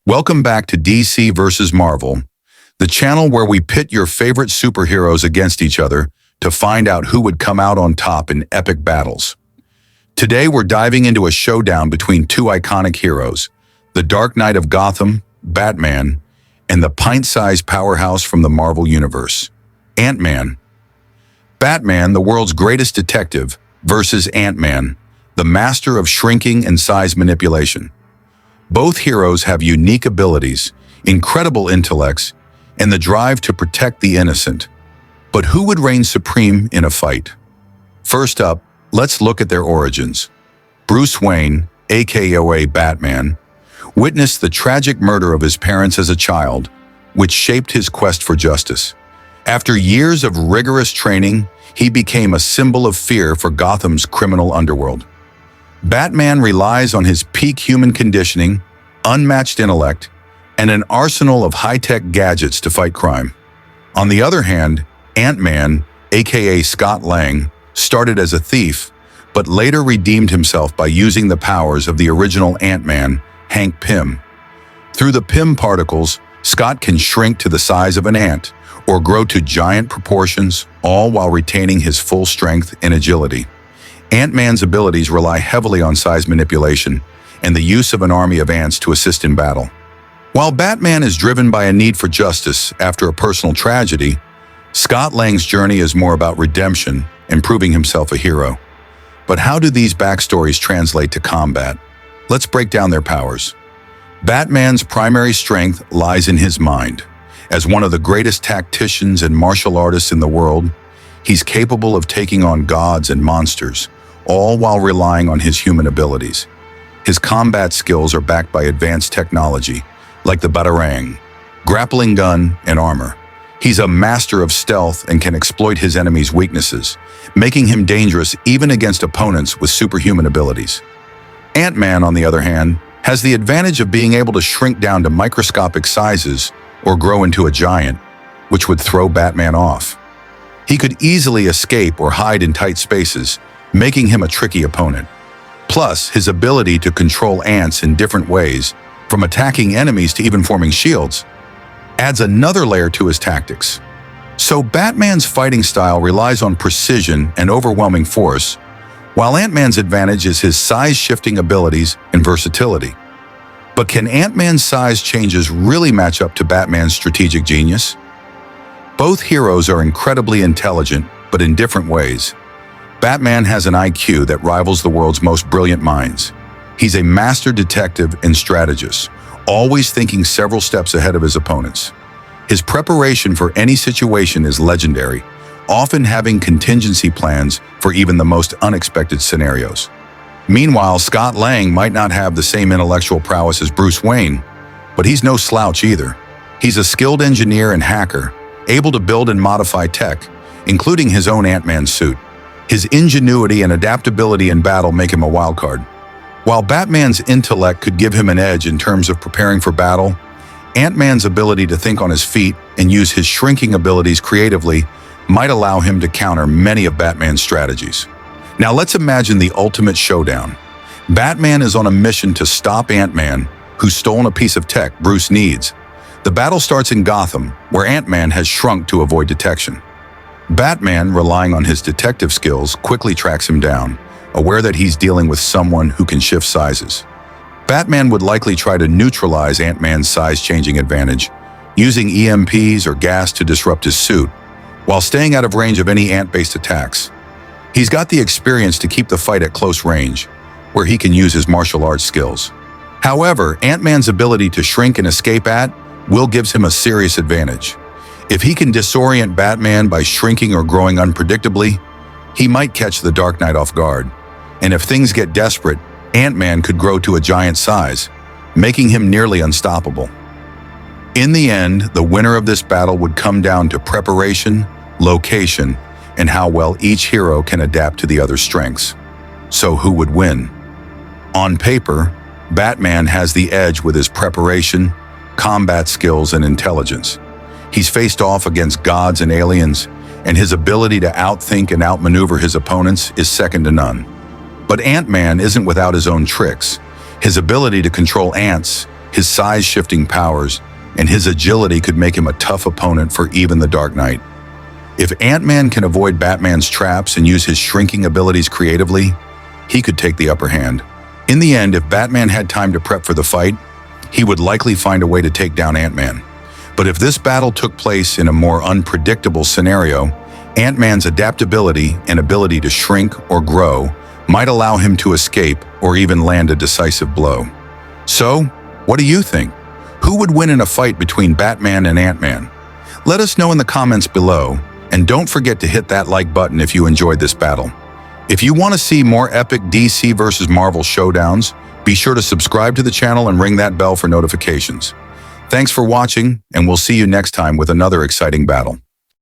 Welcome back to DC vs. Marvel, the channel where we pit your favorite superheroes against each other to find out who would come out on top in epic battles. Today we're diving into a showdown between two iconic heroes, the Dark Knight of Gotham, Batman, and the pint-sized powerhouse from the Marvel Universe, Ant-Man. Batman, the world's greatest detective, versus Ant-Man, the master of shrinking and size manipulation. Both heroes have unique abilities, incredible intellects, and the drive to protect the innocent. But who would reign supreme in a fight? First up, let's look at their origins. Bruce Wayne, aka Batman, witnessed the tragic murder of his parents as a child, which shaped his quest for justice. After years of rigorous training, he became a symbol of fear for Gotham's criminal underworld. Batman relies on his peak human conditioning, unmatched intellect, and an arsenal of high-tech gadgets to fight crime. On the other hand, Ant-Man, aka Scott Lang, started as a thief, but later redeemed himself by using the powers of the original Ant-Man, Hank Pym. Through the Pym particles, Scott can shrink to the size of an ant or grow to giant proportions, all while retaining his full strength and agility. Ant-Man's abilities rely heavily on size manipulation and the use of an army of ants to assist in battle. While Batman is driven by a need for justice after a personal tragedy, Scott Lang's journey is more about redemption and proving himself a hero. But how do these backstories translate to combat? Let's break down their powers. Batman's primary strength lies in his mind. As one of the greatest tacticians and martial artists in the world, he's capable of taking on gods and monsters, all while relying on his human abilities. His combat skills are backed by advanced technology, like the batarang, grappling gun, and armor. He's a master of stealth and can exploit his enemies' weaknesses, making him dangerous even against opponents with superhuman abilities. Ant-Man, on the other hand, has the advantage of being able to shrink down to microscopic sizes or grow into a giant, which would throw Batman off. He could easily escape or hide in tight spaces, making him a tricky opponent. Plus, his ability to control ants in different ways, from attacking enemies to even forming shields, adds another layer to his tactics. So Batman's fighting style relies on precision and overwhelming force, while Ant-Man's advantage is his size-shifting abilities and versatility. But can Ant-Man's size changes really match up to Batman's strategic genius? Both heroes are incredibly intelligent, but in different ways. Batman has an IQ that rivals the world's most brilliant minds. He's a master detective and strategist, always thinking several steps ahead of his opponents. His preparation for any situation is legendary, often having contingency plans for even the most unexpected scenarios. Meanwhile, Scott Lang might not have the same intellectual prowess as Bruce Wayne, but he's no slouch either. He's a skilled engineer and hacker, able to build and modify tech, including his own Ant-Man suit. His ingenuity and adaptability in battle make him a wildcard. While Batman's intellect could give him an edge in terms of preparing for battle, Ant-Man's ability to think on his feet and use his shrinking abilities creatively might allow him to counter many of Batman's strategies. Now let's imagine the ultimate showdown. Batman is on a mission to stop Ant-Man, who's stolen a piece of tech Bruce needs. The battle starts in Gotham, where Ant-Man has shrunk to avoid detection. Batman, relying on his detective skills, quickly tracks him down, aware that he's dealing with someone who can shift sizes. Batman would likely try to neutralize Ant-Man's size-changing advantage, using EMPs or gas to disrupt his suit, while staying out of range of any ant-based attacks. He's got the experience to keep the fight at close range, where he can use his martial arts skills. However, Ant-Man's ability to shrink and escape will gives him a serious advantage. If he can disorient Batman by shrinking or growing unpredictably, he might catch the Dark Knight off guard. And if things get desperate, Ant-Man could grow to a giant size, making him nearly unstoppable. In the end, the winner of this battle would come down to preparation, location, and how well each hero can adapt to the other's strengths. So who would win? On paper, Batman has the edge with his preparation, combat skills, and intelligence. He's faced off against gods and aliens, and his ability to outthink and outmaneuver his opponents is second to none. But Ant-Man isn't without his own tricks. His ability to control ants His size-shifting powers and his agility could make him a tough opponent for even the Dark Knight. If Ant-Man can avoid Batman's traps and use his shrinking abilities creatively, he could take the upper hand. In the end, if Batman had time to prep for the fight, he would likely find a way to take down Ant-Man. But if this battle took place in a more unpredictable scenario, Ant-Man's adaptability and ability to shrink or grow might allow him to escape or even land a decisive blow. So, what do you think? Who would win in a fight between Batman and Ant-Man? Let us know in the comments below, and don't forget to hit that like button if you enjoyed this battle. If you want to see more epic DC versus Marvel showdowns, be sure to subscribe to the channel and ring that bell for notifications. Thanks for watching, and we'll see you next time with another exciting battle.